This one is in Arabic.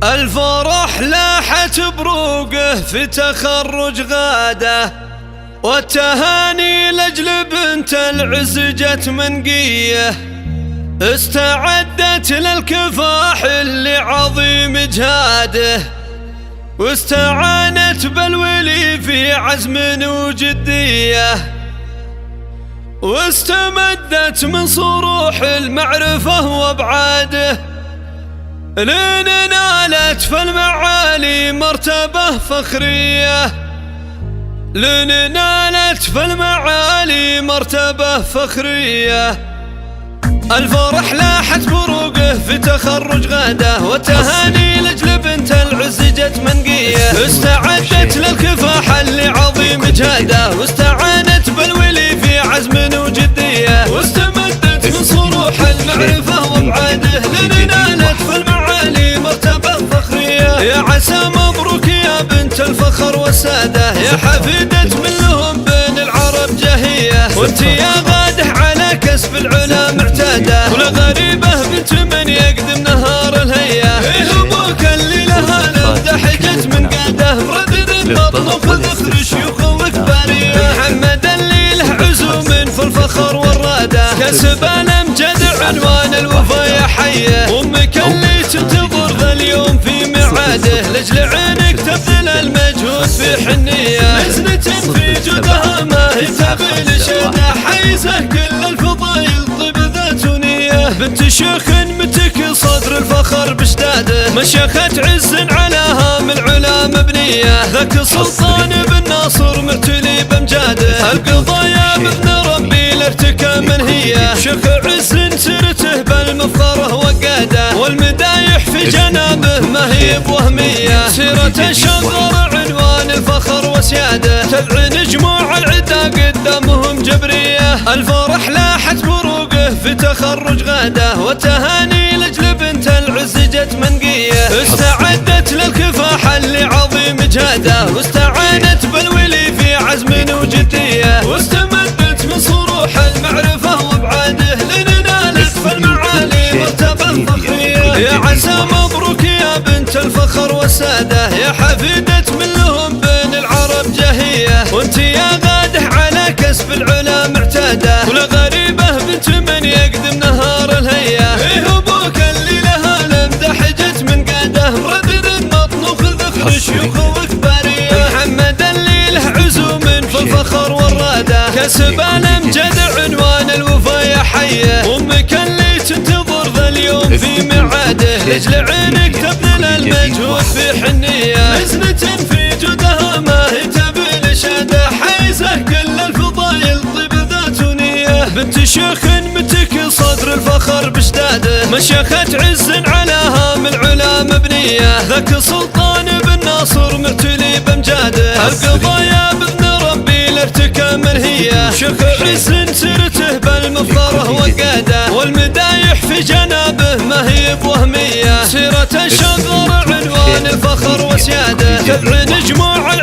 الفرح لاحت بروقه في تخرج غاده، والتهاني لاجل بنت العز جت منقيه، استعدت للكفاح اللي عظيم جهاده، واستعانت بالولي في عزم وجديه، واستمدت من صروح المعرفة وابعاده، لين نالت في المعالي مرتبة فخرية، لين نالت في المعالي مرتبة فخرية. الفرح لاحت بروقه في تخرج غاده، والتهاني لاجل بنت العز جت منقيه، استعدت للكفاح اللي عظيم جهاده، واستعانت بالولي في عزم وجديه، واستمدت من صروح المعرفة وابعاده، لين نالت في المعالي مرتبة فخرية. يا عسى مبروك يا بنت الفخر والسادة، يا حفيدة من لهم بين العرب جهية، وانت يا غاده على كسب العلا معتادة، ولا غريبة بنت من يقدم نهار الهية. ايه ابوك اللي لها لمدحجت من قاده، ردد البطن وخذ شيوخ وكبارية، محمد اللي له عزوم في الفخر والرادة، كسب الامجد عنوان الوفا يا حيه، امك اللي تنتظر ذا اليوم في ميعاده، لاجل عينك تبذل المجهود في حنيه، نزلة في جودها ما هي تبي شده، حيزه كل الفضايل طيب ذات نيه، بنت شيخ متك صدر الفخر بشداده، مشيخة عز على هام العلا مبنيه، ذاك سلطان بن ناصر مرتلي بامجاده، القضايا باذن ربي لارتكى منهيه، شيخ عز سيرته بالمفخره وقاده، والمدايح في جنابه ما هي بوهميه، سيرة الشغر عنوان الفخر وسياده، تبعن جموع العدا قدامهم جبريه. الفرح لاحت بروقه في تخرج غاده، والتهاني لاجل بنت العز جت منقيه، استعدت للكفاح اللي عظيم جهاده، واستعانت بالولي في عزم وجديه، واستمدت من صروح المعرفة وابعاده، لين نالت في المعالي مرتبة فخرية. يا عسى مبروك يا بنت الفخر والسادة، يا حفيدة من لهم بين العرب جهية، وانت يا غاده على كسب العلا معتادة، ولا غريبة بنت من يقدم نهار الهية. ايه ابوك اللي لها لمدحجت من قاده، ردد البطن وخذ شيوخ وكبارية، محمد اللي له عزوم في الفخر والرادة، كسب الامجد عنوان الوفا يا حيه، امك اللي تنتظر ذا اليوم في ميعاده، لاجل عينك تبذل المجهود في حنيه، نزلة في جودها ما هي تبي شده، حيزه كل الفضايل طيب ذات نيه، بنت شيخ متك صدر الفخر بشداده، مشيخة عز على هام العلا مبنيه، ذاك سلطان بن ناصر مرتلي بامجاده، القضايا باذن ربي لارتكى منهيه، شيخ عز سيرته بالمفخره وقاده، والمدايح في جنابه ما هي بوهميه، سيرة الشغر عنوان الفخر وسياده، تبعن جموع